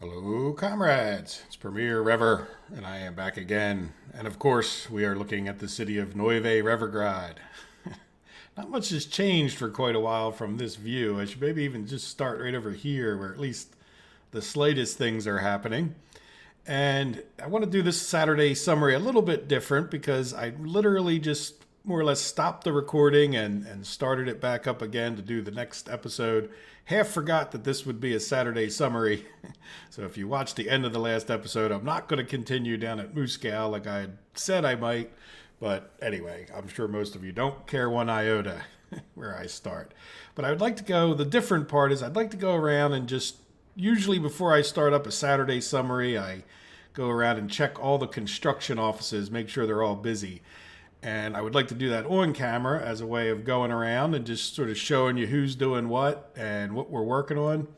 Hello, comrades. It's Premier Rever, and I am back again. And of course, we are looking at the city of Neuve Revergrad. Not much has changed for quite a while from this view. I should maybe even just start right over here, where at least the slightest things are happening. And I want to do this Saturday summary a little bit different because I literally just more or less stopped the recording and started it back up again to do the next episode. Half forgot that this would be a Saturday summary. So if you watched the end of the last episode, I'm not going to continue down at Moscow like I had said I might. But anyway, I'm sure most of you don't care one iota where I start. But I would like to go, the different part is I'd like to go around and just, usually before I start up a Saturday summary, I go around and check all the construction offices, make sure they're all busy. And I would like to do that on camera as a way of going around and just sort of showing you who's doing what and what we're working on.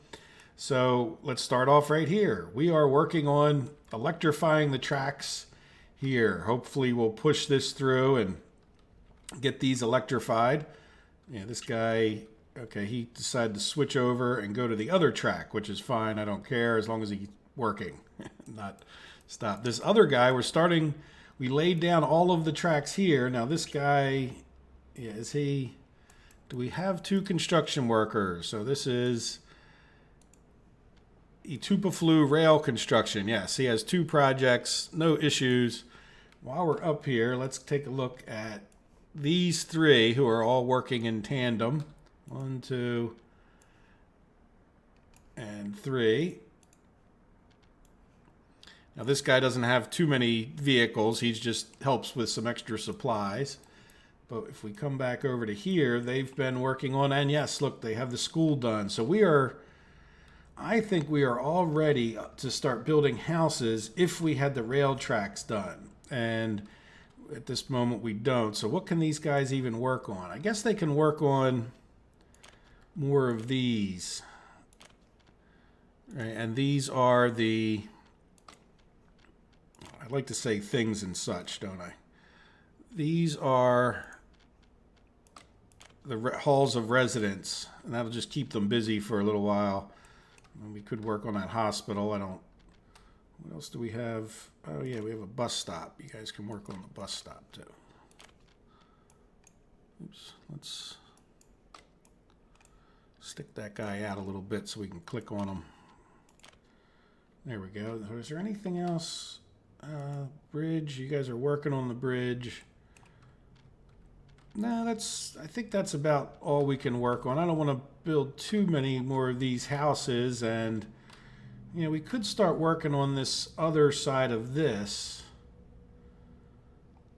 So let's start off right here. We are working on electrifying the tracks here. Hopefully we'll push this through and get these electrified. Yeah, this guy, okay, he decided to switch over and go to the other track, which is fine. I don't care as long as he's working, not stop. This other guy, we laid down all of the tracks here. Now this guy, yeah, do we have two construction workers? So this is Etupaflu Rail Construction. Yes, he has two projects, no issues. While we're up here, let's take a look at these three who are all working in tandem. 1, 2, and 3. Now this guy doesn't have too many vehicles. He just helps with some extra supplies. But if we come back over to here, they've been working on, and yes, look, they have the school done. So I think we are all ready to start building houses if we had the rail tracks done. And at this moment we don't. So what can these guys even work on? I guess they can work on more of these. Right, and these are the, I like to say things and such, don't I? These are the halls of residence, and that'll just keep them busy for a little while. And we could work on that hospital. What else do we have? Oh yeah, we have a bus stop. You guys can work on the bus stop too. Oops, let's stick that guy out a little bit so we can click on him. There we go. Is there anything else? Bridge, you guys are working on the bridge. No, I think that's about all we can work on. I don't want to build too many more of these houses, and we could start working on this other side of this.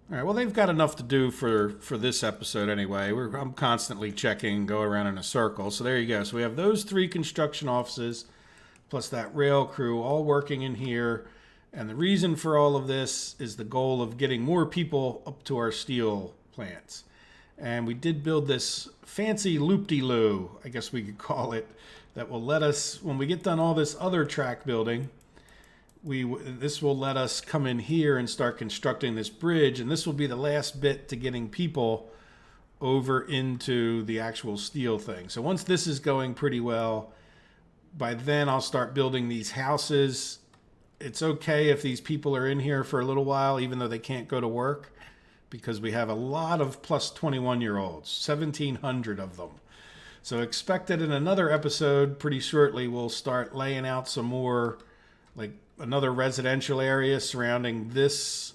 All right, well, they've got enough to do for this episode anyway. I'm constantly checking, go around in a circle. So there you go. So we have those 3 construction offices plus that rail crew all working in here. And the reason for all of this is the goal of getting more people up to our steel plants. And we did build this fancy loop-de-loo, I guess we could call it, that will let us, when we get done all this other track building, this will let us come in here and start constructing this bridge. And this will be the last bit to getting people over into the actual steel thing. So once this is going pretty well, by then I'll start building these houses. It's okay if these people are in here for a little while, even though they can't go to work, because we have a lot of plus 21-year-olds, 1,700 of them. So expect that in another episode, pretty shortly, we'll start laying out some more, like another residential area surrounding this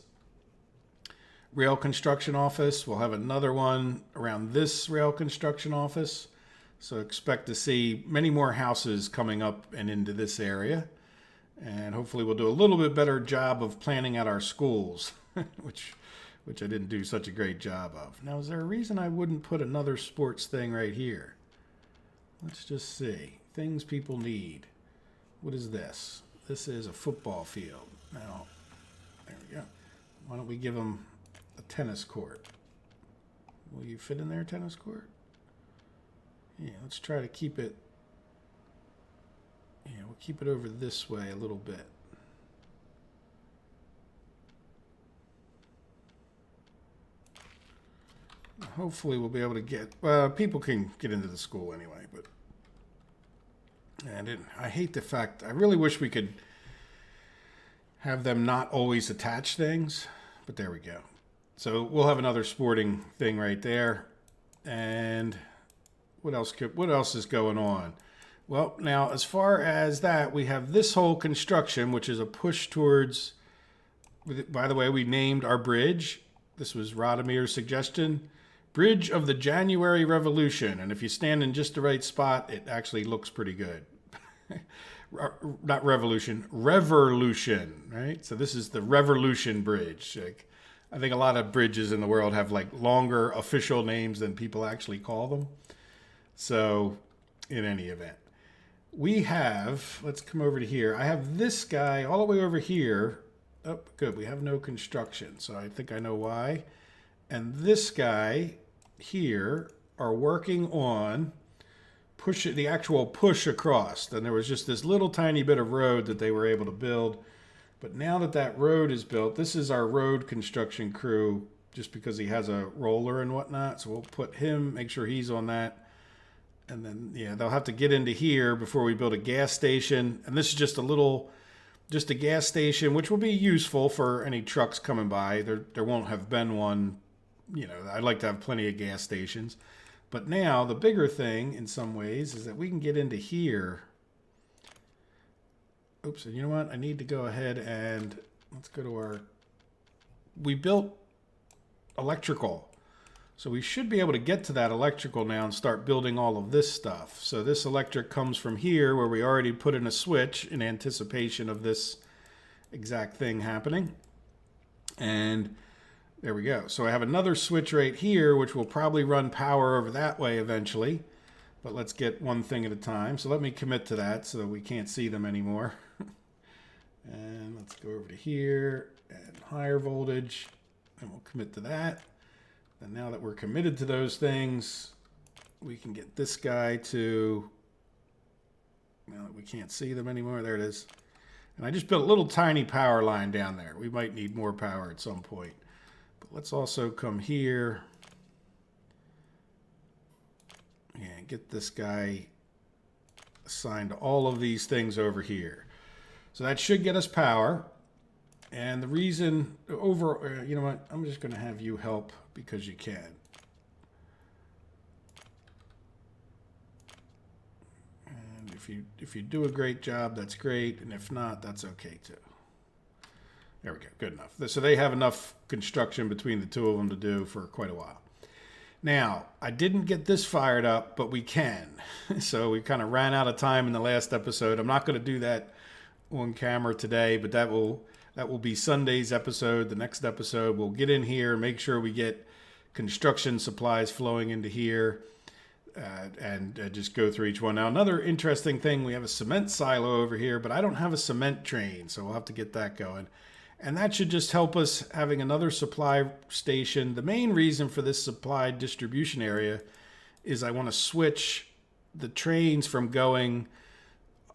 rail construction office. We'll have another one around this rail construction office. So expect to see many more houses coming up and into this area. And hopefully we'll do a little bit better job of planning out our schools, which I didn't do such a great job of. Now, is there a reason I wouldn't put another sports thing right here? Let's just see. Things people need. What is this? This is a football field. Now, there we go. Why don't we give them a tennis court? Will you fit in there, tennis court? Yeah, let's try to keep it. Yeah, we'll keep it over this way a little bit. Hopefully we'll be able to get, people can get into the school anyway, but And I hate the fact, I really wish we could have them not always attach things, but there we go. So we'll have another sporting thing right there. And what else is going on? Well, now as far as that, we have this whole construction, which is a push towards, by the way, we named our bridge. This was Radomir's suggestion. Bridge of the January Revolution. And if you stand in just the right spot, it actually looks pretty good. Not revolution, revolution, right? So this is the Revolution Bridge. Like, I think a lot of bridges in the world have like longer official names than people actually call them. So in any event, we have, let's come over to here. I have this guy all the way over here. Oh, good. We have no construction. So I think I know why. And this guy here are working on the actual push across. Then there was just this little tiny bit of road that they were able to build. But now that that road is built, this is our road construction crew, just because he has a roller and whatnot. So we'll put him, make sure he's on that. And then, yeah, they'll have to get into here before we build a gas station. And this is just a gas station, which will be useful for any trucks coming by. There won't have been one. You know, I'd like to have plenty of gas stations. But now the bigger thing in some ways is that we can get into here. Oops, and you know what? I need to go ahead and let's go to we built electrical. So we should be able to get to that electrical now and start building all of this stuff. So this electric comes from here where we already put in a switch in anticipation of this exact thing happening. And there we go. So I have another switch right here, which will probably run power over that way eventually. But let's get one thing at a time. So let me commit to that so that we can't see them anymore. And let's go over to here and higher voltage. And we'll commit to that. And now that we're committed to those things, we can get this guy to, now that we can't see them anymore, there it is. And I just built a little tiny power line down there. We might need more power at some point. But let's also come here and get this guy assigned to all of these things over here. So that should get us power. And the reason you know what, I'm just going to have you help because you can. And if you do a great job, that's great. And if not, that's okay too. There we go. Good enough. So they have enough construction between the two of them to do for quite a while. Now, I didn't get this fired up, but we can. So we kind of ran out of time in the last episode. I'm not going to do that on camera today, but that will be Sunday's episode. The next episode, we'll get in here and make sure we get construction supplies flowing into here and just go through each one. Now, another interesting thing, we have a cement silo over here, but I don't have a cement train, so we'll have to get that going. And that should just help us having another supply station. The main reason for this supply distribution area is I want to switch the trains from going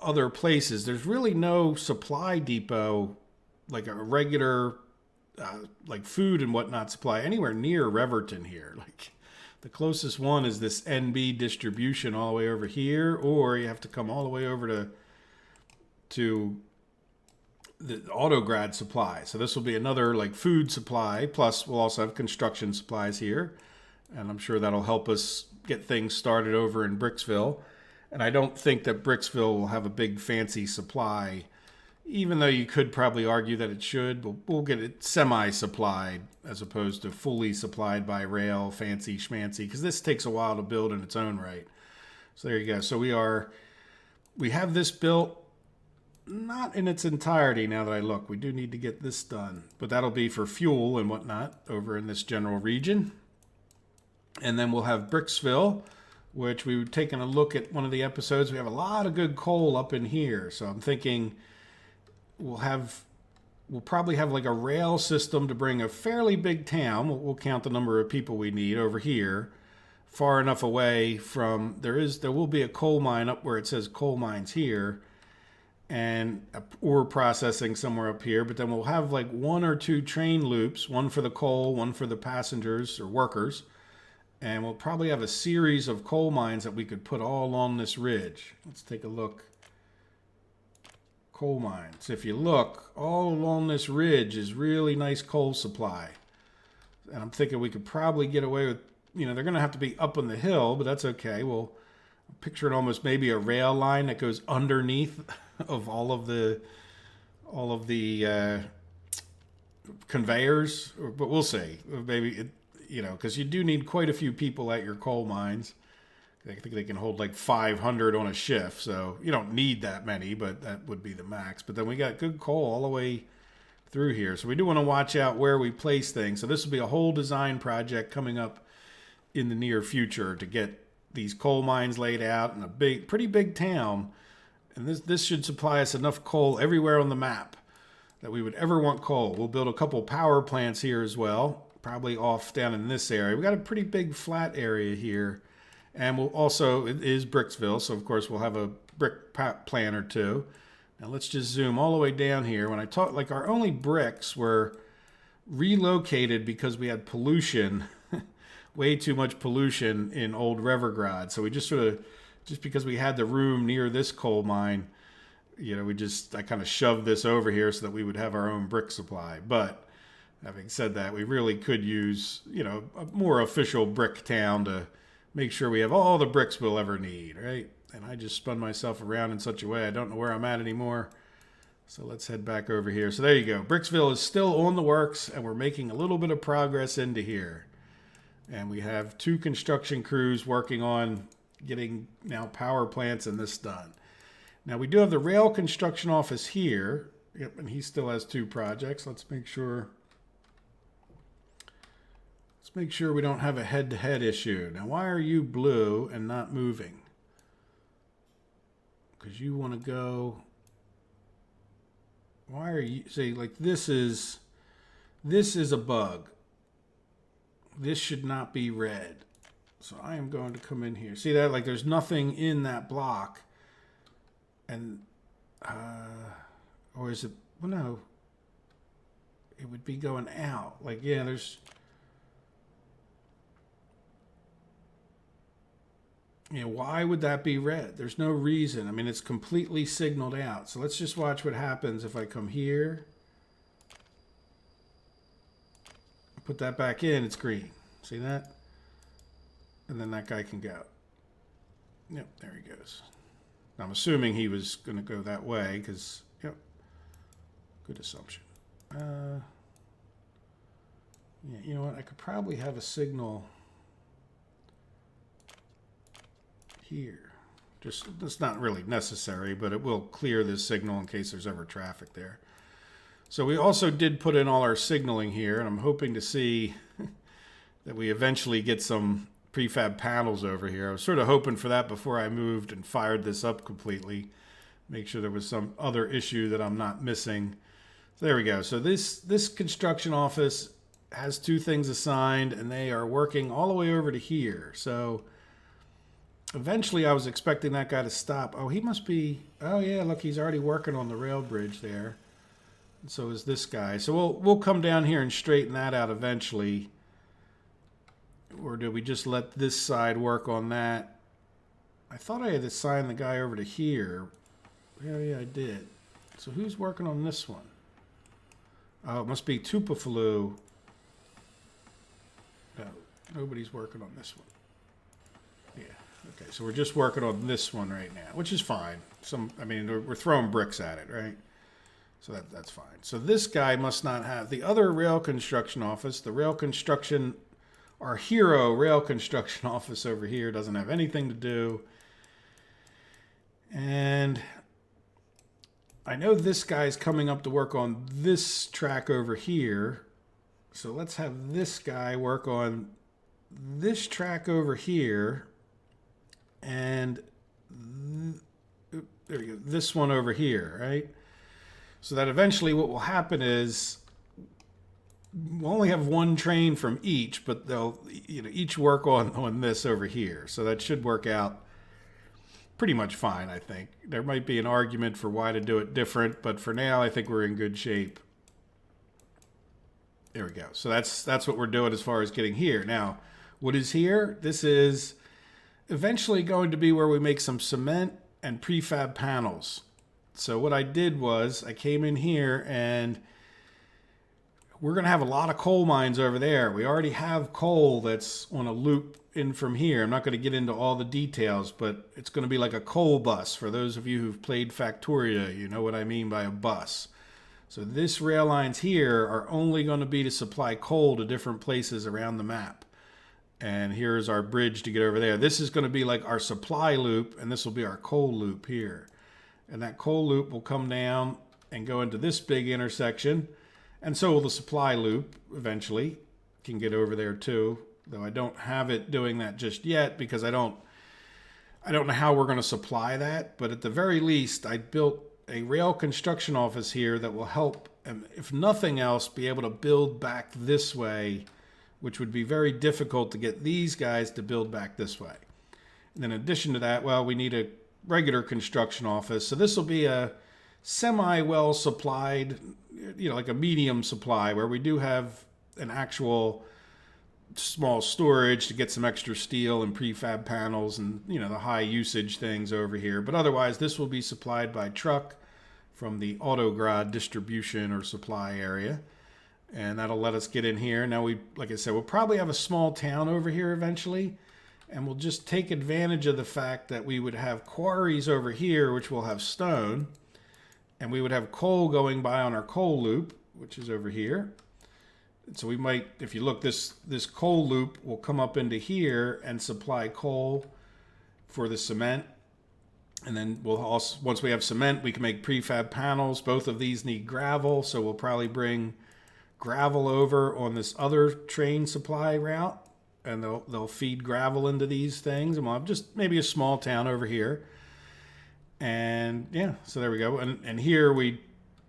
other places. There's really no supply depot, like a regular, like food and whatnot supply anywhere near Reverton here. Like the closest one is this NB distribution all the way over here, or you have to come all the way over to the Autograd supply. So this will be another like food supply. Plus we'll also have construction supplies here. And I'm sure that'll help us get things started over in Bricksville. And I don't think that Bricksville will have a big fancy supply, even though you could probably argue that it should. But we'll get it semi-supplied as opposed to fully supplied by rail, fancy schmancy, because this takes a while to build in its own right. So there you go. So we have this built. Not in its entirety now that I look. We do need to get this done. But that'll be for fuel and whatnot over in this general region. And then we'll have Bricksville, which we were taking a look at one of the episodes. We have a lot of good coal up in here. So I'm thinking we'll probably have like a rail system to bring a fairly big town. We'll count the number of people we need over here. Far enough away from, there will be a coal mine up where it says coal mines here. And ore processing somewhere up here, but then we'll have like one or two train loops, one for the coal, one for the passengers or workers, and we'll probably have a series of coal mines that we could put all along this ridge. Let's take a look coal mines. If you look, all along this ridge is really nice coal supply. And I'm thinking we could probably get away with, they're going to have to be up on the hill, but that's okay. Well, I'm picturing almost maybe a rail line that goes underneath of all of the conveyors, but we'll see. Maybe, because you do need quite a few people at your coal mines. I think they can hold like 500 on a shift, so you don't need that many, but that would be the max. But then we got good coal all the way through here, so we do want to watch out where we place things. So this will be a whole design project coming up in the near future to get these coal mines laid out in a pretty big town, and this should supply us enough coal everywhere on the map that we would ever want coal. We'll build a couple power plants here as well, probably off down in this area. We got a pretty big flat area here. And we'll also, it is Bricksville, so of course we'll have a brick plant or two. Now let's just zoom all the way down here. When I talk, like our only bricks were relocated because we had pollution, way too much pollution in old Revergrad. So we just just because we had the room near this coal mine, I kind of shoved this over here so that we would have our own brick supply. But having said that, we really could use, a more official brick town to make sure we have all the bricks we'll ever need, right? And I just spun myself around in such a way I don't know where I'm at anymore. So let's head back over here. So there you go. Bricksville is still on the works, and we're making a little bit of progress into here. And we have 2 construction crews working on getting now power plants and this done. Now we do have the rail construction office here. Yep, and he still has 2 projects. Let's make sure we don't have a head-to-head issue. Now, why are you blue and not moving? Because you want to go... Why are you... See, like, this is a bug. This should not be red. So I am going to come in here. See that? Like, there's nothing in that block. And... or is it... Well, no. It would be going out. Like, yeah, there's... why would that be red? There's no reason. I mean, it's completely signaled out. So let's just watch what happens if I come here. Put that back in, it's green. See that? And then that guy can go. Yep, there he goes. I'm assuming he was going to go that way because, yep, good assumption. Yeah, you know what? I could probably have a signal here. Just, it's not really necessary, but it will clear this signal in case there's ever traffic there. So we also did put in all our signaling here, and I'm hoping to see that we eventually get some prefab panels over here. I was sort of hoping for that before I moved and fired this up completely. Make sure there was some other issue that I'm not missing. So there we go. So this construction office has 2 things assigned, and they are working all the way over to here. So eventually I was expecting that guy to stop. Oh, he must be... Oh, yeah, look, he's already working on the rail bridge there. And so is this guy. So we'll come down here and straighten that out eventually. Or do we just let this side work on that? I thought I had assigned the guy over to here. Yeah, I did. So who's working on this one? Oh, it must be Tupafalu. No, nobody's working on this one. Yeah, okay. So we're just working on this one right now, which is fine. I mean, we're throwing bricks at it, right? So that's fine. So this guy must not have the other rail construction office. The rail construction, our hero rail construction office over here doesn't have anything to do. And I know this guy's coming up to work on this track over here. So let's have this guy work on this track over here. And there we go, this one over here, right? So that eventually what will happen is we'll only have one train from each, but they'll each work on this over here. So that should work out pretty much fine, I think. There might be an argument for why to do it different, but for now I think we're in good shape. There we go. So that's what we're doing as far as getting here. Now, what is here? This is eventually going to be where we make some cement and prefab panels. So what I did was I came in here, and we're going to have a lot of coal mines over there. We already have coal that's on a loop in from here. I'm not going to get into all the details, but it's going to be like a coal bus. For those of you who've played Factoria, you know what I mean by a bus. So this rail lines here are only going to be to supply coal to different places around the map. And here's our bridge to get over there. This is going to be like our supply loop, and this will be our coal loop here. And that coal loop will come down and go into this big intersection. And so will the supply loop eventually. Can get over there too, though I don't have it doing that just yet because I don't know how we're going to supply that. But at the very least, I built a rail construction office here that will help, if nothing else, be able to build back this way, which would be very difficult to get these guys to build back this way. And in addition to that, well, we need a regular construction office. So this will be a semi-well supplied, like a medium supply, where we do have an actual small storage to get some extra steel and prefab panels and, the high usage things over here. But otherwise, this will be supplied by truck from the Autograd distribution or supply area. And that'll let us get in here. Now, like I said, we'll probably have a small town over here eventually. And we'll just take advantage of the fact that we would have quarries over here, which will have stone. And we would have coal going by on our coal loop, which is over here. So we might, if you look, this coal loop will come up into here and supply coal for the cement. And then we'll also, once we have cement, we can make prefab panels. Both of these need gravel, so we'll probably bring gravel over on this other train supply route. And they'll feed gravel into these things. And we'll have just maybe a small town over here. And yeah, so there we go. And here we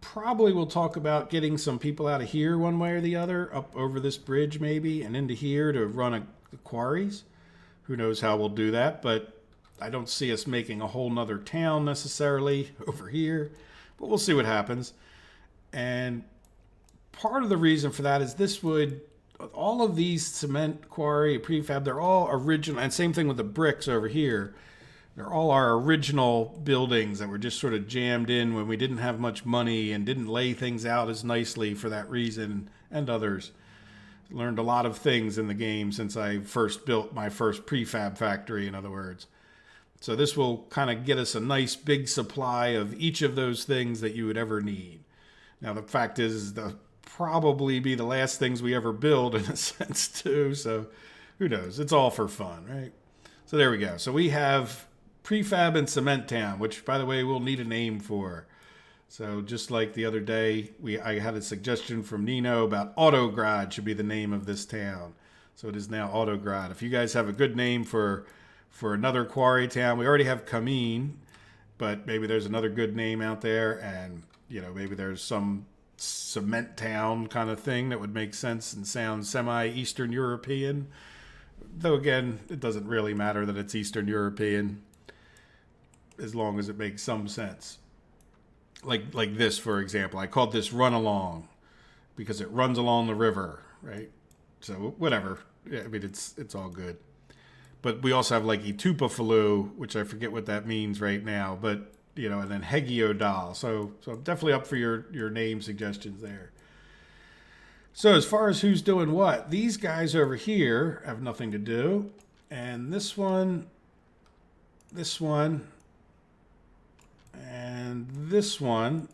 probably will talk about getting some people out of here one way or the other, up over this bridge maybe, and into here to run the quarries. Who knows how we'll do that, but I don't see us making a whole nother town necessarily over here, but we'll see what happens. And part of the reason for that is all of these cement quarry, prefab, they're all original, and same thing with the bricks over here. They're all our original buildings that were just sort of jammed in when we didn't have much money and didn't lay things out as nicely for that reason, and others. Learned a lot of things in the game since I first built my first prefab factory, in other words. So this will kind of get us a nice big supply of each of those things that you would ever need. Now, the fact is, they'll probably be the last things we ever build in a sense too, so who knows? It's all for fun, right? So there we go. So we have Prefab and Cement Town, which, by the way, we'll need a name for. So just like the other day, I had a suggestion from Nino about Autograd should be the name of this town. So it is now Autograd. If you guys have a good name for another quarry town, we already have Kameen, but maybe there's another good name out there, and maybe there's some cement town kind of thing that would make sense and sound semi-Eastern European. Though again, it doesn't really matter that it's Eastern European, as long as it makes some sense. Like this, for example. I called this Run Along because it runs along the river, right? So whatever. Yeah, I mean, it's all good. But we also have like Itupafalu, which I forget what that means right now. But, and then Hegiodal. So I'm definitely up for your name suggestions there. So as far as who's doing what, these guys over here have nothing to do. And this one, and this one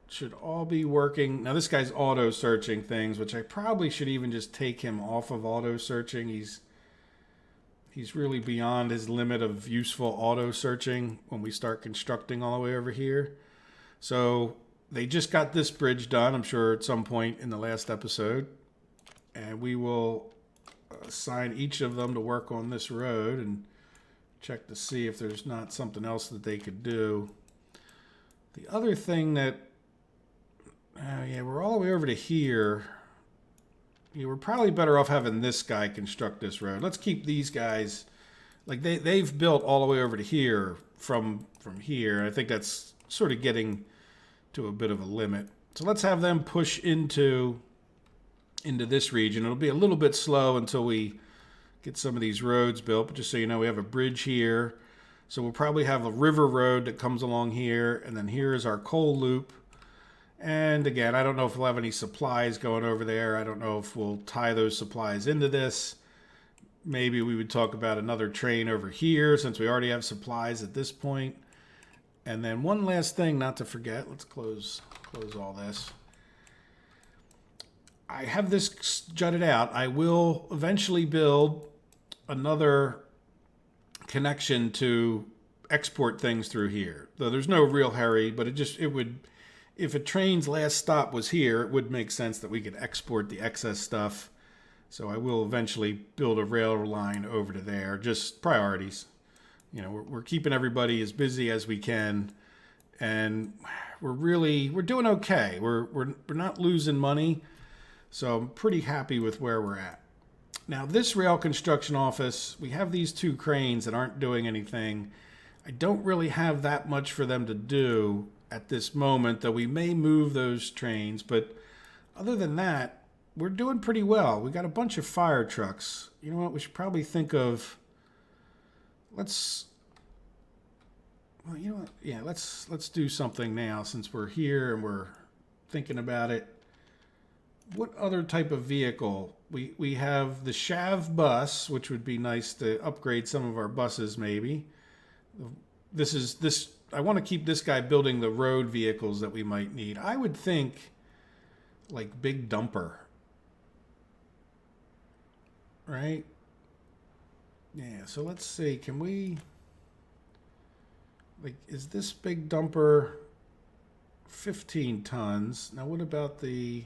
should all be working. Now this guy's auto searching things, which I probably should even just take him off of auto searching. He's really beyond his limit of useful auto searching when we start constructing all the way over here. So they just got this bridge done, I'm sure at some point in the last episode. And we will assign each of them to work on this road and check to see if there's not something else that they could do. The other thing that, we're all the way over to here. We're probably better off having this guy construct this road. Let's keep these guys, like they've built all the way over to here from here. I think that's sort of getting to a bit of a limit. So let's have them push into this region. It'll be a little bit slow until we get some of these roads built, but just so you know, we have a bridge here. So we'll probably have a river road that comes along here, and then here is our coal loop. And again, I don't know if we'll have any supplies going over there. I don't know if we'll tie those supplies into this. Maybe we would talk about another train over here since we already have supplies at this point. And then one last thing not to forget. Let's close all this. I have this jutted out. I will eventually build another connection to export things through here. Though there's no real hurry, but it would, if a train's last stop was here, it would make sense that we could export the excess stuff. So I will eventually build a rail line over to there. Just priorities. You know, we're keeping everybody as busy as we can, and we're doing okay. We're not losing money, so I'm pretty happy with where we're at. Now, this rail construction office, we have these two cranes that aren't doing anything. I don't really have that much for them to do at this moment, though we may move those trains. But other than that, we're doing pretty well. We got a bunch of fire trucks. You know what? We should probably think of, let's do something now since we're here and we're thinking about it. What other type of vehicle? We have the Shav bus, which would be nice to upgrade some of our buses maybe. I want to keep this guy building the road vehicles that we might need. I would think like big dumper. Right? Yeah, so let's see. Can we, like, is this big dumper 15 tons? Now, what about this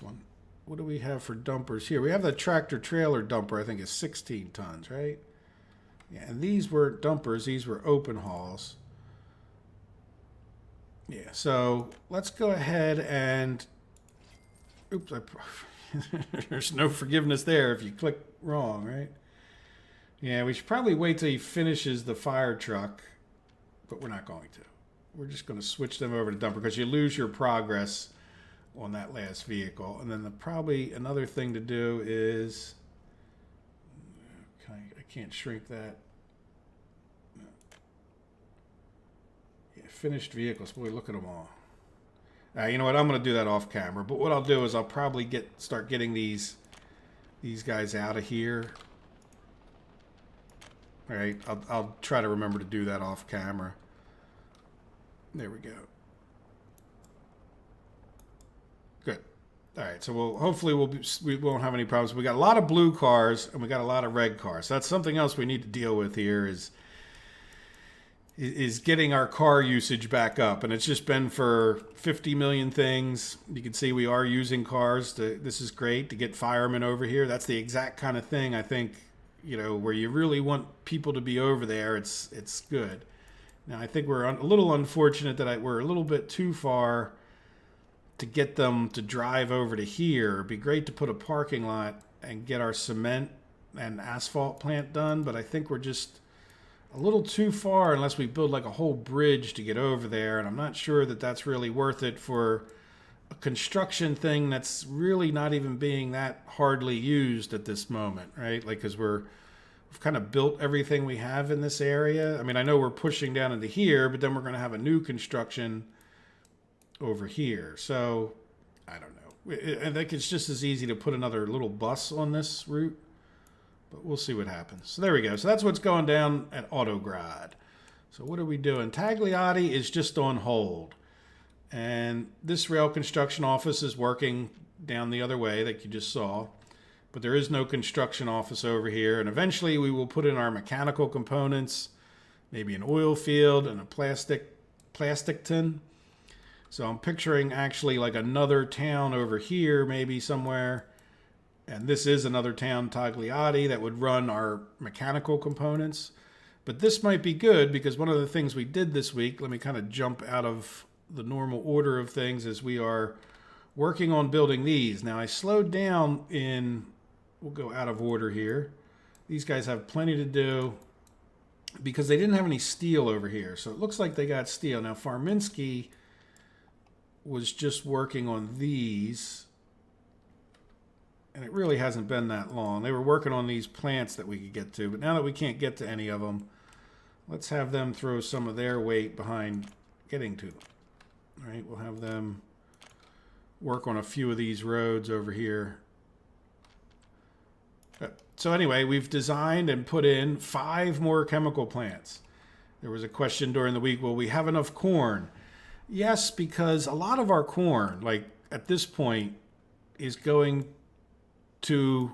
one? What do we have for dumpers here? We have the tractor trailer dumper, I think is 16 tons, right? Yeah, and these were dumpers. These were open hauls. Yeah, so let's go ahead and, oops, there's no forgiveness there if you click wrong, right? Yeah, we should probably wait till he finishes the fire truck, but we're not going to. We're just going to switch them over to dumper because you lose your progress on that last vehicle. And then probably another thing to do is, I can't shrink that. Yeah, finished vehicles. Boy, look at them all. You know what? I'm going to do that off camera. But what I'll do is I'll probably start getting these guys out of here. All right. I'll try to remember to do that off camera. There we go. Good. All right. So hopefully we won't have any problems. We got a lot of blue cars and we got a lot of red cars. So that's something else we need to deal with here is getting our car usage back up. And it's just been for 50 million things. You can see we are using cars. This is great to get firemen over here. That's the exact kind of thing I think, you know, where you really want people to be over there. It's good. Now, I think we're a little unfortunate that we're a little bit too far to get them to drive over to here. It'd be great to put a parking lot and get our cement and asphalt plant done. But I think we're just a little too far unless we build like a whole bridge to get over there. And I'm not sure that that's really worth it for a construction thing that's really not even being that hardly used at this moment, right? Like, because we've kind of built everything we have in this area. I mean, I know we're pushing down into here, but then we're going to have a new construction over here. So, I don't know. I think it's just as easy to put another little bus on this route. But we'll see what happens. So there we go. So that's what's going down at Autograd. So what are we doing? Tagliati is just on hold. And this rail construction office is working down the other way like you just saw. But there is no construction office over here. And eventually we will put in our mechanical components, maybe an oil field and a plastic tin. So I'm picturing actually like another town over here, maybe somewhere. And this is another town, Tagliati, that would run our mechanical components. But this might be good because one of the things we did this week, let me kind of jump out of the normal order of things, is we are working on building these. Now I slowed down we'll go out of order here. These guys have plenty to do because they didn't have any steel over here. So it looks like they got steel. Now Farminsky was just working on these. And it really hasn't been that long. They were working on these plants that we could get to, but now that we can't get to any of them, let's have them throw some of their weight behind getting to them. All right, we'll have them work on a few of these roads over here. So anyway, we've designed and put in 5 more chemical plants. There was a question during the week, will we have enough corn? Yes, because a lot of our corn, like at this point, is going to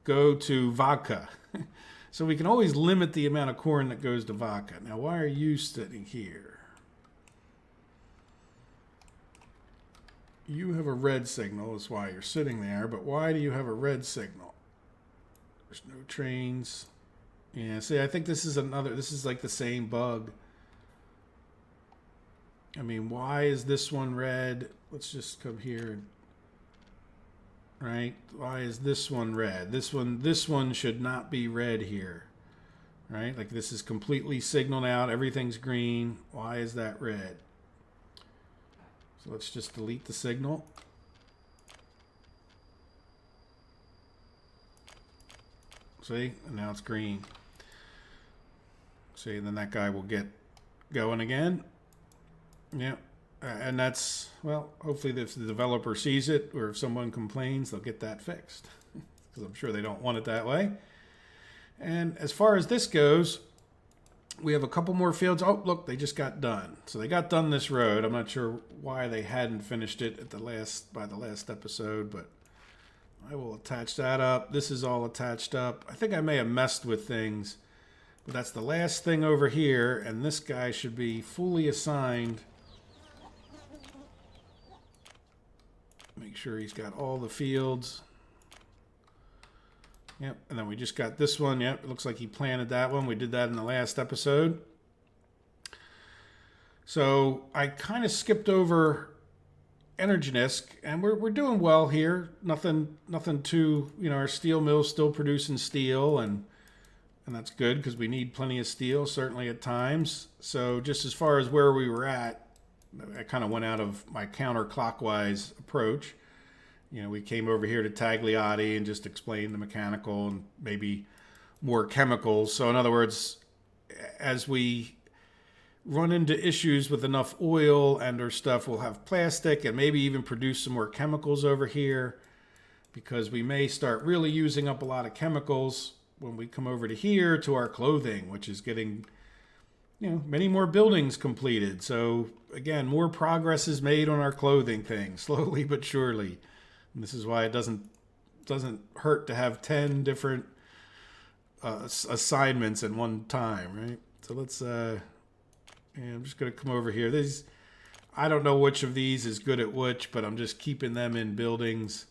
go to vodka. So we can always limit the amount of corn that goes to vodka. Now, why are you sitting here? You have a red signal, that's why you're sitting there, but why do you have a red signal? There's no trains. Yeah, see, I think this is like the same bug. I mean, why is this one red? Let's just come here. Right? Why is this one red? This one should not be red here. Right? Like this is completely signaled out. Everything's green. Why is that red? So let's just delete the signal. See? And now it's green. See, and then that guy will get going again. Yeah. And that's, well, hopefully if the developer sees it or if someone complains, they'll get that fixed. Because I'm sure they don't want it that way. And as far as this goes, we have a couple more fields. Oh, look, they just got done. So they got done this road. I'm not sure why they hadn't finished it at by the last episode, but I will attach that up. This is all attached up. I think I may have messed with things, but that's the last thing over here, and this guy should be fully assigned. Make sure he's got all the fields. Yep, and then we just got this one. Yep, it looks like he planted that one. We did that in the last episode. So I kind of skipped over Energinisk, and we're doing well here. Nothing too, our steel mill's still producing steel, and that's good because we need plenty of steel, certainly at times. So just as far as where we were at, I kind of went out of my counterclockwise approach. We came over here to Tagliotti and just explained the mechanical and maybe more chemicals. So in other words, as we run into issues with enough oil and or stuff, we'll have plastic and maybe even produce some more chemicals over here, because we may start really using up a lot of chemicals when we come over to here to our clothing, which is getting many more buildings completed. So again, more progress is made on our clothing thing, slowly but surely. And this is why it doesn't hurt to have 10 different assignments at one time, right? So let's, I'm just going to come over here. I don't know which of these is good at which, but I'm just keeping them in buildings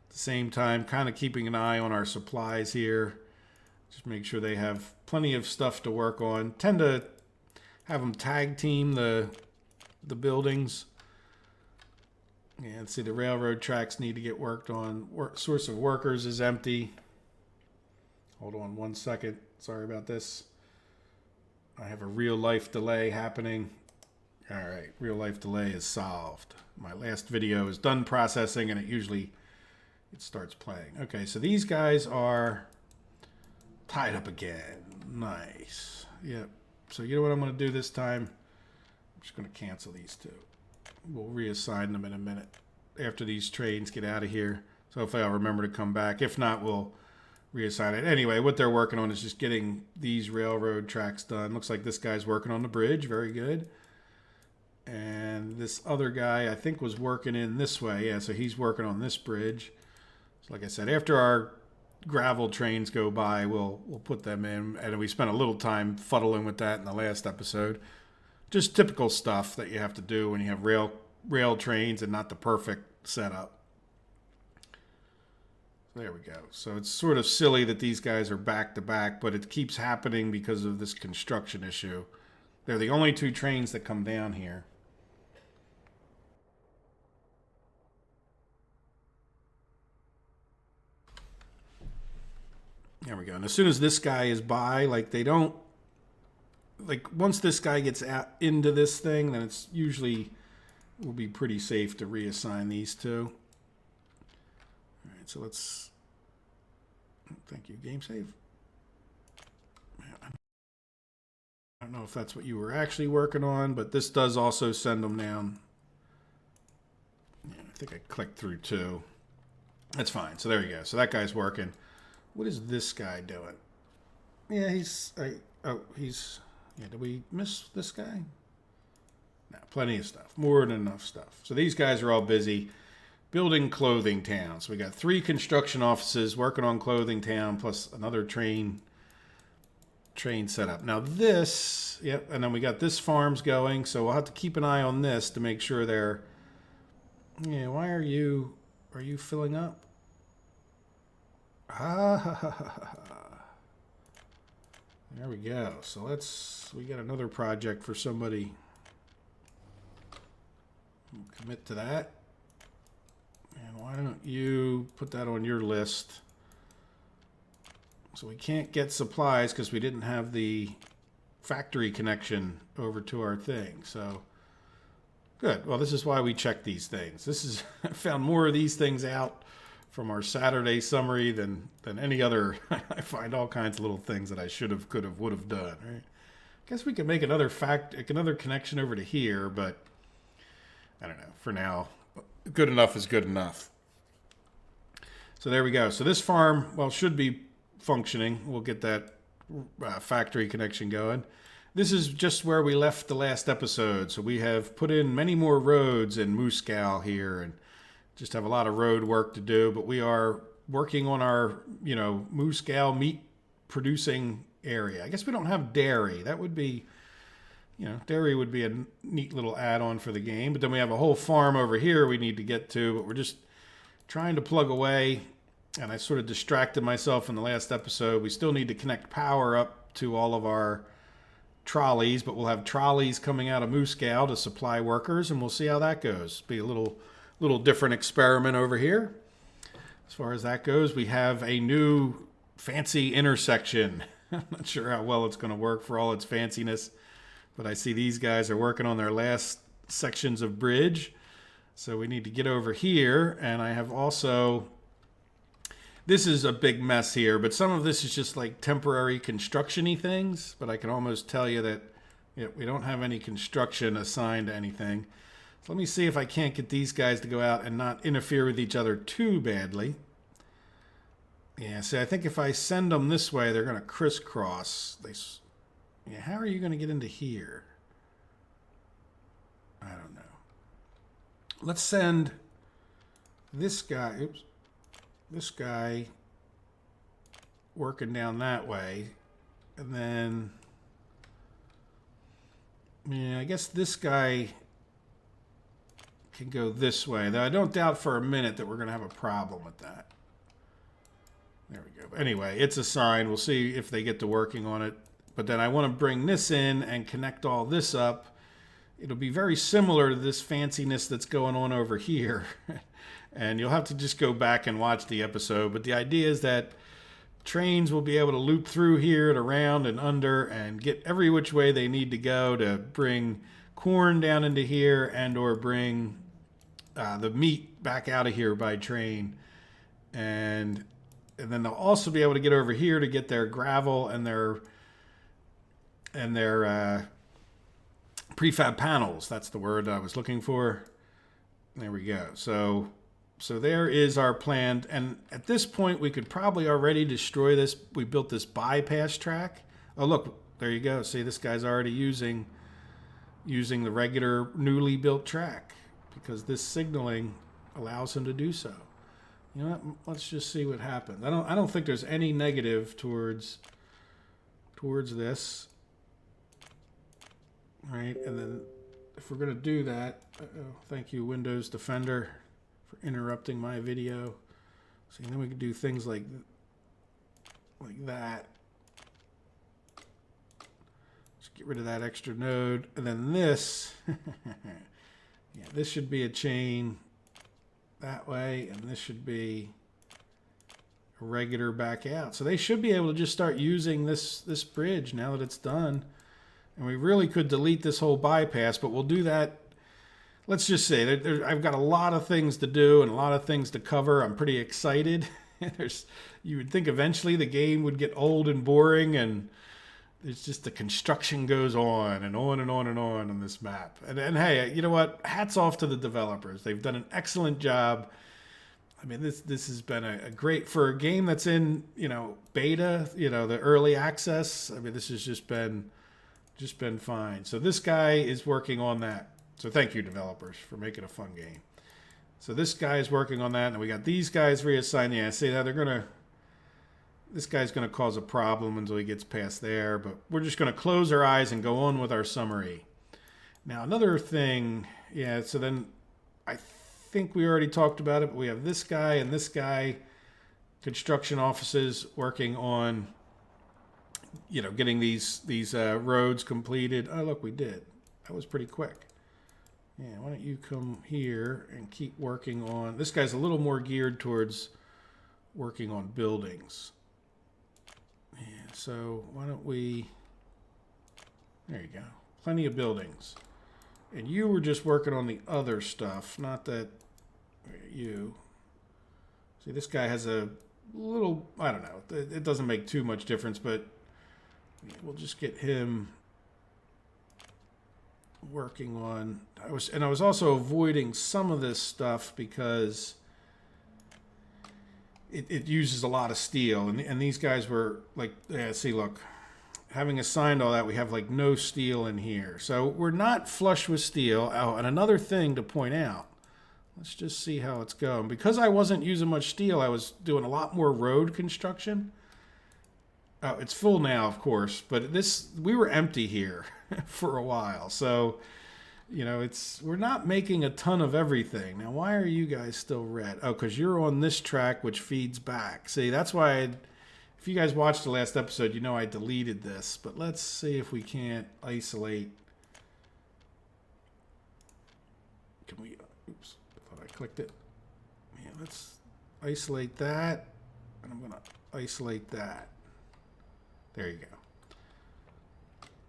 at the same time, kind of keeping an eye on our supplies here. Just make sure they have plenty of stuff to work on. Tend to have them tag team the buildings. And see, the railroad tracks need to get worked on. Source of workers is empty. Hold on 1 second. Sorry about this. I have a real life delay happening. All right, real life delay is solved. My last video is done processing, and it starts playing. Okay, so these guys are tied up again. Nice. Yep. So you know what I'm going to do this time? I'm just going to cancel these two. We'll reassign them in a minute after these trains get out of here. So hopefully I'll remember to come back. If not, we'll reassign it. Anyway, what they're working on is just getting these railroad tracks done. Looks like this guy's working on the bridge. Very good. And this other guy, I think, was working in this way. Yeah, so he's working on this bridge. So like I said, after our gravel trains go by, we'll put them in. And we spent a little time fuddling with that in the last episode. Just typical stuff that you have to do when you have rail trains and not the perfect setup. There we go. So it's sort of silly that these guys are back to back, but it keeps happening because of this construction issue. They're the only two trains that come down here. There we go. And as soon as this guy is by, once this guy gets out into this thing, then it's usually will be pretty safe to reassign these two. All right, so let's, thank you, game save. I don't know if that's what you were actually working on, but this does also send them down. Yeah, I think I clicked through too. That's fine. So there you go. So that guy's working. What is this guy doing? Yeah, yeah, did we miss this guy? No, plenty of stuff. More than enough stuff. So these guys are all busy building Clothing Town. So we got 3 construction offices working on Clothing Town, plus another train setup. Now this, yep, and then we got this farm's going, so we'll have to keep an eye on this to make sure they're, yeah, why are you filling up? There we go. So we got another project for somebody. We'll commit to that. And why don't you put that on your list? So we can't get supplies because we didn't have the factory connection over to our thing. So good. Well, this is why we check these things. I found more of these things out from our Saturday summary than any other. I find all kinds of little things that I should have, could have, would have done. Right? Guess we could make another connection over to here, but I don't know. For now, good enough is good enough. So there we go. So this farm, well, should be functioning. We'll get that factory connection going. This is just where we left the last episode. So we have put in many more roads in Moscow here and just have a lot of road work to do. But we are working on our, Moscow meat producing area. I guess we don't have dairy. That would be, dairy would be a neat little add-on for the game. But then we have a whole farm over here we need to get to. But we're just trying to plug away. And I sort of distracted myself in the last episode. We still need to connect power up to all of our trolleys, but we'll have trolleys coming out of Moscow to supply workers, and we'll see how that goes. Be a little different experiment over here. As far as that goes, we have a new fancy intersection. I'm not sure how well it's going to work for all its fanciness, but I see these guys are working on their last sections of bridge. So we need to get over here, and I have also... This is a big mess here, but some of this is just like temporary construction-y things, but I can almost tell you that we don't have any construction assigned to anything. So let me see if I can't get these guys to go out and not interfere with each other too badly. Yeah, see, I think if I send them this way, they're going to crisscross. Yeah, how are you going to get into here? I don't know. Let's send this guy... Oops. This guy working down that way, and then I guess this guy can go this way, though I don't doubt for a minute that we're going to have a problem with that. There we go. But anyway, it's a sign. We'll see if they get to working on it. But then I want to bring this in and connect all this up. It'll be very similar to this fanciness that's going on over here. And you'll have to just go back and watch the episode. But the idea is that trains will be able to loop through here and around and under and get every which way they need to go to bring corn down into here and or bring the meat back out of here by train. And then they'll also be able to get over here to get their gravel and their prefab panels. That's the word I was looking for. There we go. So there is our plan. And at this point, we could probably already destroy this. We built this bypass track. Oh, look, there you go. See, this guy's already using the regular newly built track because this signaling allows him to do so. You know what? Let's just see what happens. I don't think there's any negative towards this. All right, and then if we're going to do that, thank you, Windows Defender, for interrupting my video. So then we can do things like that. Just get rid of that extra node. And then this, yeah, this should be a chain that way, and this should be a regular back out. So they should be able to just start using this bridge now that it's done. And we really could delete this whole bypass, but we'll do that let's just say that I've got a lot of things to do and a lot of things to cover. I'm pretty excited. You would think eventually the game would get old and boring, and it's just the construction goes on and on and on and on this map. And hey, you know what? Hats off to the developers. They've done an excellent job. I mean, this has been a great, for a game that's in, beta, the early access. I mean, this has just been fine. So this guy is working on that. So thank you, developers, for making a fun game. So this guy is working on that, and we got these guys reassigned. Yeah, I say that this guy's gonna cause a problem until he gets past there, but we're just gonna close our eyes and go on with our summary. Now, another thing, yeah, so then I think we already talked about it, but we have this guy and this guy, construction offices working on, getting these roads completed. Oh, look, we did. That was pretty quick. Yeah, why don't you come here and keep working on... This guy's a little more geared towards working on buildings. Yeah, so why don't we... There you go. Plenty of buildings. And you were just working on the other stuff, not that you... See, this guy has a little... I don't know. It doesn't make too much difference, but we'll just get him working on... I was also avoiding some of this stuff because it uses a lot of steel, and these guys were like, yeah, see, look, having assigned all that, we have like no steel in here, so we're not flush with steel. Oh, and another thing to point out, let's just see how it's going. Because I wasn't using much steel, I was doing a lot more road construction. Oh, it's full now, of course, but we were empty here for a while, so we're not making a ton of everything. Now, why are you guys still red? Oh, because you're on this track, which feeds back. See, that's why if you guys watched the last episode, I deleted this. But let's see if we can't isolate. Can we? Oops, I thought I clicked it. Yeah, let's isolate that. And I'm going to isolate that. There you go.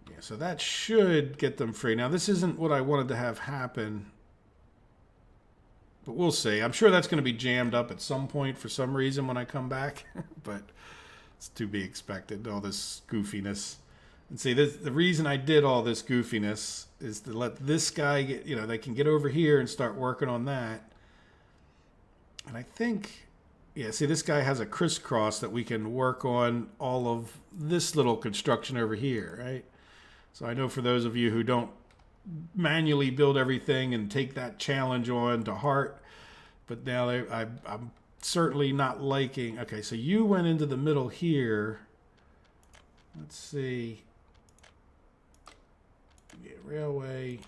Yeah, so that should get them free. Now, this isn't what I wanted to have happen, but we'll see. I'm sure that's going to be jammed up at some point for some reason when I come back, but it's to be expected, all this goofiness. And see, the reason I did all this goofiness is to let this guy get, they can get over here and start working on that. And I think, yeah, see, this guy has a crisscross that we can work on all of this little construction over here, right? So I know for those of you who don't manually build everything and take that challenge on to heart, but now I'm certainly not liking... Okay, so you went into the middle here. Let's see. Yeah, railway.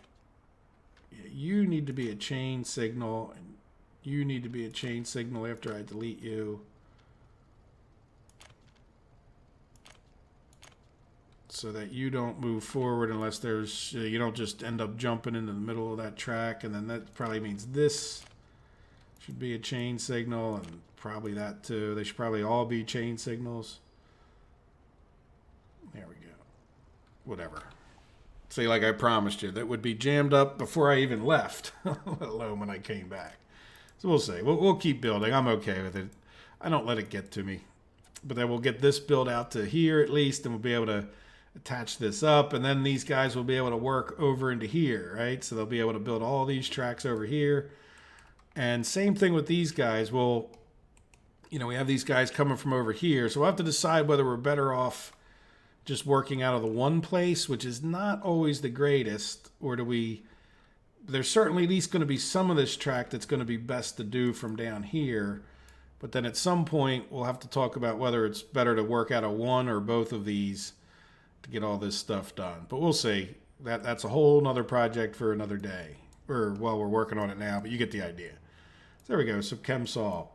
Yeah, you need to be a chain signal, and you need to be a chain signal after I delete you. So that you don't move forward unless there's, you don't just end up jumping into the middle of that track. And then that probably means this should be a chain signal, and probably that too. They should probably all be chain signals. There we go. Whatever. See, like I promised you, that would be jammed up before I even left, let alone when I came back. So we'll see. We'll keep building. I'm okay with it. I don't let it get to me. But then we'll get this build out to here at least, and we'll be able to attach this up, and then these guys will be able to work over into here, right? So they'll be able to build all these tracks over here. And same thing with these guys. We have these guys coming from over here, so we'll have to decide whether we're better off just working out of the one place, which is not always the greatest, or there's certainly at least going to be some of this track that's going to be best to do from down here. But then at some point, we'll have to talk about whether it's better to work out of one or both of these to get all this stuff done. But we'll see. That's a whole nother project for another day. Or, well, we're working on it now, but you get the idea. So there we go. So ChemSol.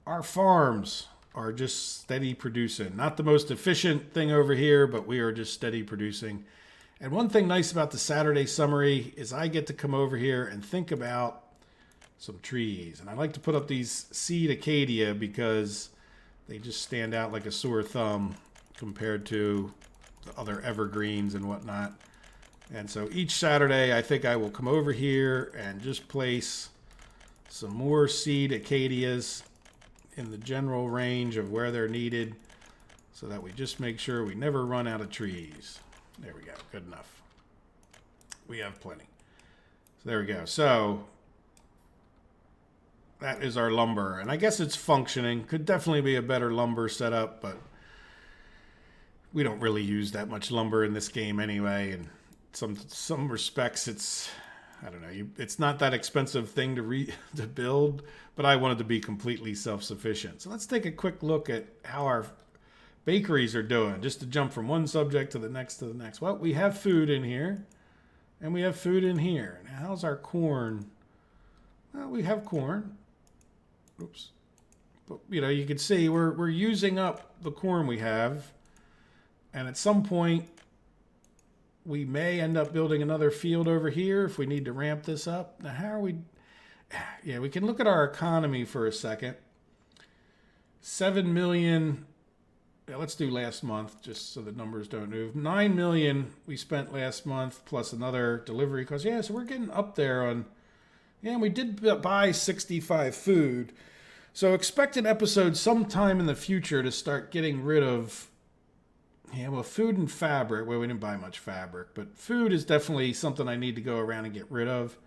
Our farms are just steady producing. Not the most efficient thing over here, but we are just steady producing. And one thing nice about the Saturday summary is I get to come over here and think about some trees. And I like to put up these seed acacia because they just stand out like a sore thumb compared to the other evergreens and whatnot. And so each Saturday, I think I will come over here and just place some more seed Acadias in the general range of where they're needed so that we just make sure we never run out of trees. There we go. Good enough. We have plenty. So there we go. So that is our lumber. And I guess it's functioning. Could definitely be a better lumber setup, but we don't really use that much lumber in this game anyway. And some respects, it's, I don't know, it's not that expensive thing to build, but I wanted to be completely self-sufficient. So let's take a quick look at how our bakeries are doing, just to jump from one subject to the next to the next. Well, we have food in here, and we have food in here. Now, how's our corn? Well, we have corn. Oops. But, you know, you can see we're using up the corn we have, and at some point, we may end up building another field over here if we need to ramp this up. Now, how are we? Yeah, we can look at our economy for a second. 7 million. Yeah, let's do last month just so the numbers don't move. 9 million we spent last month plus another delivery cost. Yeah, so we're getting up there on. Yeah, we did buy 65 food. So expect an episode sometime in the future to start getting rid of. Yeah, well, food and fabric. Well, we didn't buy much fabric, but food is definitely something I need to go around and get rid of.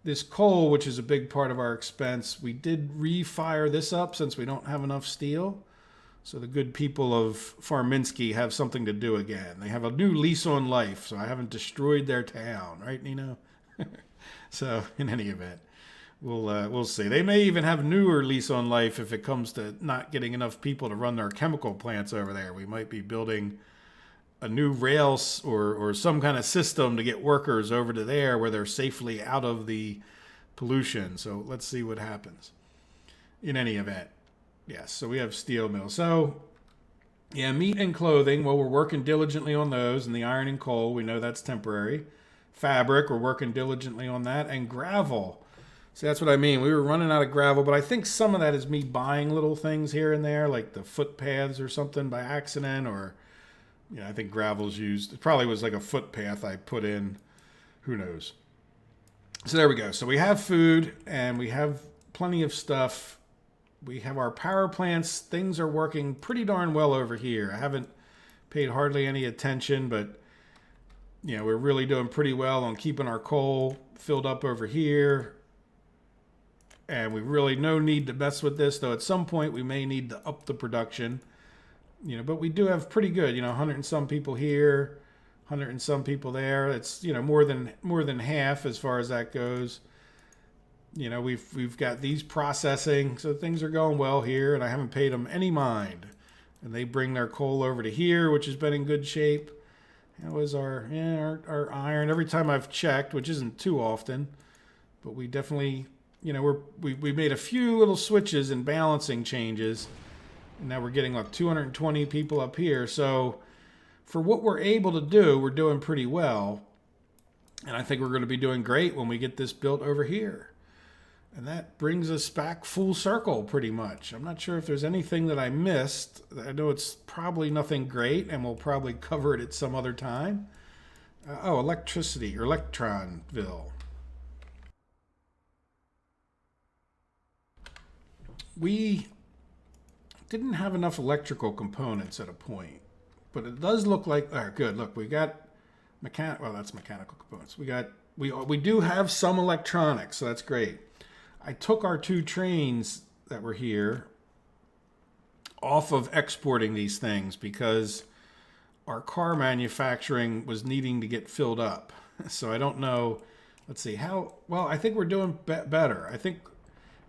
This coal, which is a big part of our expense, we did refire this up since we don't have enough steel. So the good people of Farminsky have something to do again. They have a new lease on life, so I haven't destroyed their town, right, Nino? So in any event, we'll see. They may even have newer lease on life if it comes to not getting enough people to run their chemical plants over there. We might be building a new rail or some kind of system to get workers over to there where they're safely out of the pollution. So let's see what happens. In any event, yes, so we have steel mill. So yeah, meat and clothing, well, we're working diligently on those. And the iron and coal, we know that's temporary. Fabric, we're working diligently on that. And gravel. See, that's what I mean. We were running out of gravel, but I think some of that is me buying little things here and there, like the footpaths or something by accident, or, you know, I think gravel's used. It probably was like a footpath I put in. Who knows? So there we go. So we have food, and we have plenty of stuff. We have our power plants. Things are working pretty darn well over here. I haven't paid hardly any attention, but, you know, we're really doing pretty well on keeping our coal filled up over here. And we really no need to mess with this, though at some point we may need to up the production. You know, but we do have pretty good, you know, 100 and some people here, 100 and some people there. It's, you know, more than half as far as that goes. You know, we've got these processing, so things are going well here, and I haven't paid them any mind. And they bring their coal over to here, which has been in good shape. That was our iron. Every time I've checked, which isn't too often, but we definitely, you know, we made a few little switches and balancing changes, and now we're getting like 220 people up here. So for what we're able to do, we're doing pretty well. And I think we're going to be doing great when we get this built over here. And that brings us back full circle pretty much. I'm not sure if there's anything that I missed. I know it's probably nothing great, and we'll probably cover it at some other time. Electricity, or Electronville. We didn't have enough electrical components at a point, but it does look like, all right, good. Look, we got well, that's mechanical components. We do have some electronics, so that's great. I took our 2 trains that were here off of exporting these things because our car manufacturing was needing to get filled up. So I don't know. Let's see how well. I think we're doing better. I think.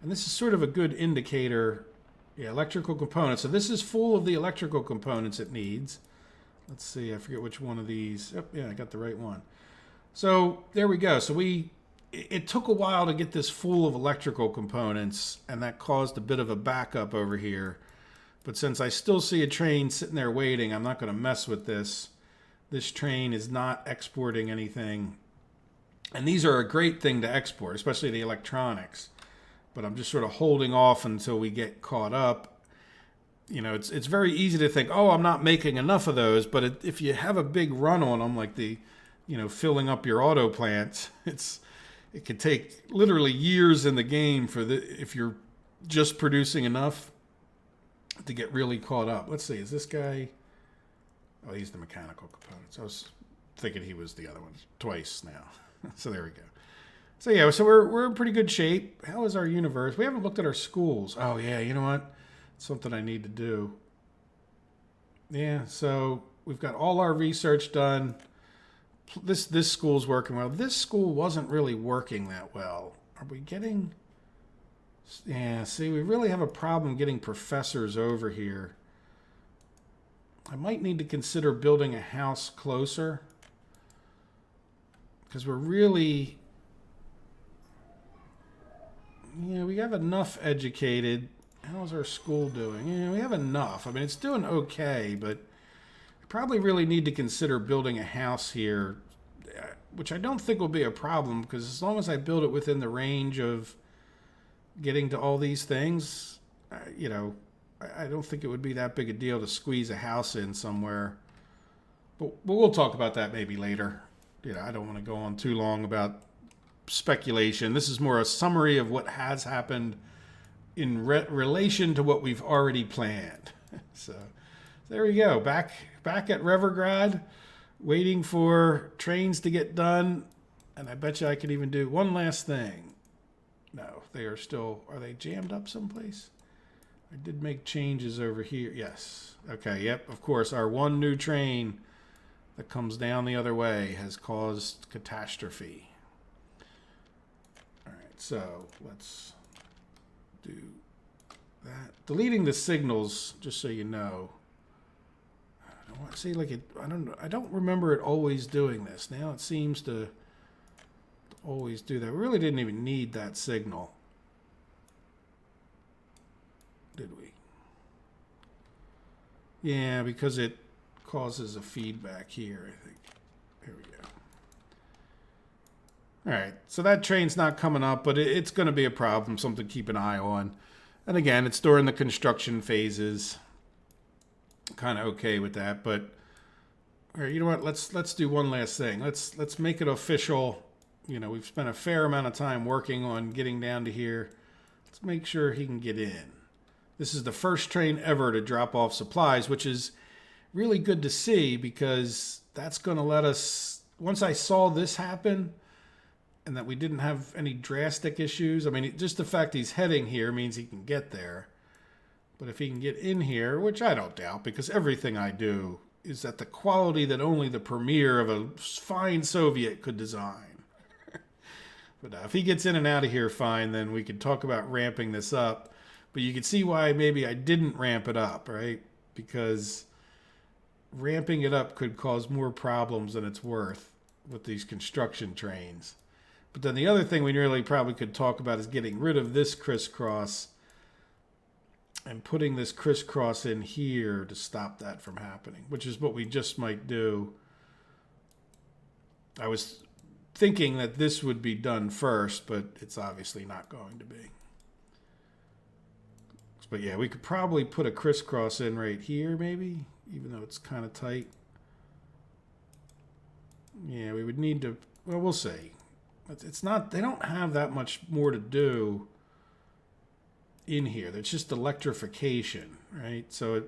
And this is sort of a good indicator. Yeah, electrical components. So this is full of the electrical components it needs. Let's see. I forget which one of these. Oh, yeah, I got the right one. So there we go. So it took a while to get this full of electrical components, and that caused a bit of a backup over here. But since I still see a train sitting there waiting, I'm not going to mess with this. This train is not exporting anything. And these are a great thing to export, especially the electronics. But I'm just sort of holding off until we get caught up. You know, it's very easy to think, oh, I'm not making enough of those. But if you have a big run on them, like the filling up your auto plants. It could take literally years in the game if you're just producing enough to get really caught up. Let's see, is this guy? Oh, he's the mechanical components. I was thinking he was the other one twice now. So there we go. So yeah, so we're in pretty good shape. How is our universe? We haven't looked at our schools. Oh yeah, you know what? Something I need to do. Yeah, so we've got all our research done. This school's working well. This school wasn't really working that well. Are we getting... Yeah, see, we really have a problem getting professors over here. I might need to consider building a house closer. Because we're really... Yeah, we have enough educated. How's our school doing? Yeah, we have enough. I mean, it's doing okay, but I probably really need to consider building a house here, which I don't think will be a problem, because as long as I build it within the range of getting to all these things, I don't think it would be that big a deal to squeeze a house in somewhere. But we'll talk about that maybe later. I don't want to go on too long about speculation. This is more a summary of what has happened in relation to what we've already planned. So there we go. Back at Revergrad, waiting for trains to get done. And I bet you I could even do one last thing. No, they are still... Are they jammed up someplace? I did make changes over here. Yes. Okay, yep, of course. Our one new train that comes down the other way has caused catastrophe. All right, so let's do that. Deleting the signals, just so you know. I don't remember it always doing this. Now it seems to always do that. We really didn't even need that signal, did we? Yeah, because it causes a feedback here, I think. There we go. All right, so that train's not coming up, but it's going to be a problem, something to keep an eye on. And again, it's during the construction phases. Kind of okay with that, but all right, you know what? Let's do one last thing. Let's make it official. We've spent a fair amount of time working on getting down to here. Let's make sure he can get in. This is the first train ever to drop off supplies, which is really good to see, because that's going to let us, once I saw this happen and that we didn't have any drastic issues, I mean, just the fact he's heading here means he can get there. But if he can get in here, which I don't doubt, because everything I do is at the quality that only the premier of a fine Soviet could design. But if he gets in and out of here fine, then we could talk about ramping this up. But you can see why maybe I didn't ramp it up, right? Because ramping it up could cause more problems than it's worth with these construction trains. But then the other thing we really probably could talk about is getting rid of this crisscross and putting this crisscross in here to stop that from happening, which is what we just might do. I was thinking that this would be done first, but it's obviously not going to be. But yeah, we could probably put a crisscross in right here, maybe, even though it's kind of tight. Yeah, we would need to, well, we'll see. It's not, they don't have that much more to do in here. It's just electrification, right? So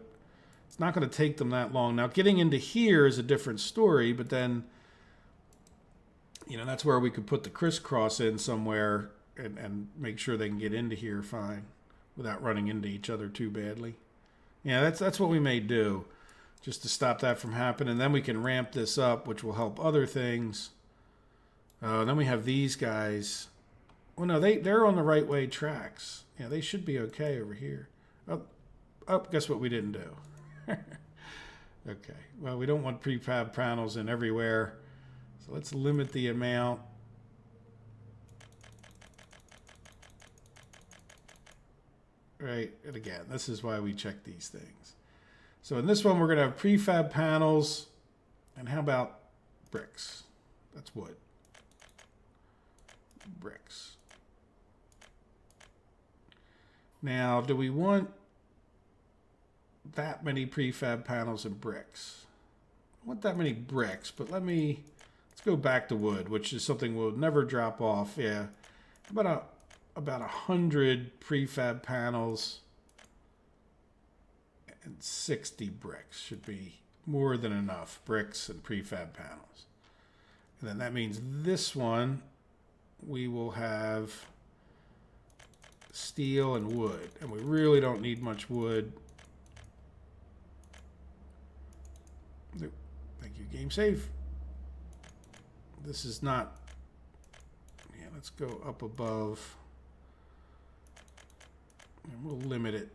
it's not going to take them that long. Now, getting into here is a different story, but then, that's where we could put the crisscross in somewhere and make sure they can get into here fine without running into each other too badly. Yeah, that's what we may do, just to stop that from happening. And then we can ramp this up, which will help other things. Then we have these guys. Well, no, they're on the right way tracks. Yeah, they should be okay over here. Oh, guess what we didn't do? Okay, well, we don't want prefab panels in everywhere. So let's limit the amount. Right, and again, this is why we check these things. So in this one, we're going to have prefab panels. And how about bricks? That's wood. Bricks. Now, do we want that many prefab panels and bricks? I want that many bricks, but let's go back to wood, which is something we'll never drop off. Yeah, about 100 prefab panels and 60 bricks should be more than enough bricks and prefab panels. And then that means this one we will have steel and wood, and we really don't need much wood. Thank you, game save. This is not, yeah, let's go up above, and we'll limit it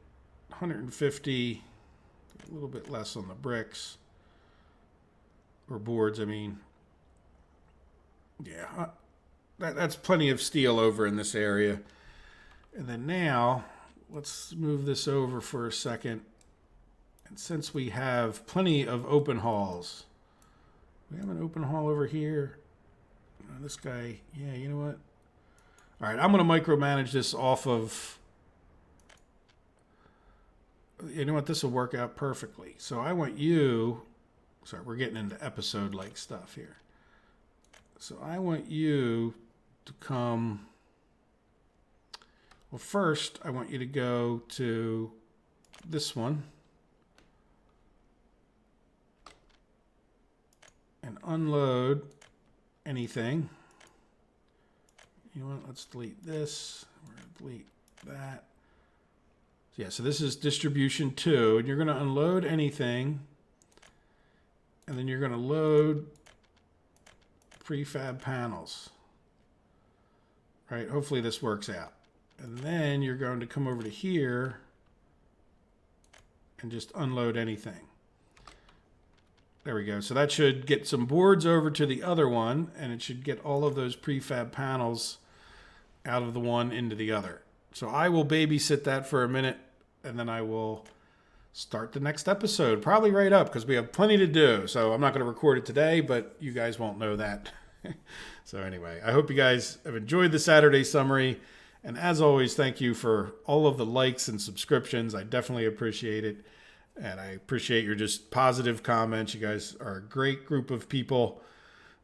150, a little bit less on the bricks, or boards, I mean. Yeah, that's plenty of steel over in this area. And then now, let's move this over for a second. And since we have plenty of open halls, we have an open hall over here. This guy, yeah, you know what? All right, I'm going to micromanage this off of, you know what? This will work out perfectly. So I want you, sorry, we're getting into episode-like stuff here. So I want you to come, well, first I want you to go to this one and unload anything. You know what? Let's delete this. We're going to delete that. So yeah, so this is distribution 2, and you're going to unload anything, and then you're going to load prefab panels. Right? Hopefully this works out. And then you're going to come over to here and just unload anything. There we go. So that should get some boards over to the other one, and it should get all of those prefab panels out of the one into the other. So I will babysit that for a minute, and then I will start the next episode, probably right up, because we have plenty to do. So I'm not going to record it today, but you guys won't know that. So anyway, I hope you guys have enjoyed the Saturday summary. And as always, thank you for all of the likes and subscriptions. I definitely appreciate it. And I appreciate your just positive comments. You guys are a great group of people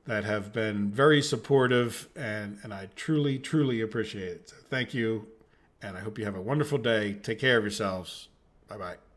that have been very supportive, and I truly, truly appreciate it. So thank you, and I hope you have a wonderful day. Take care of yourselves. Bye-bye.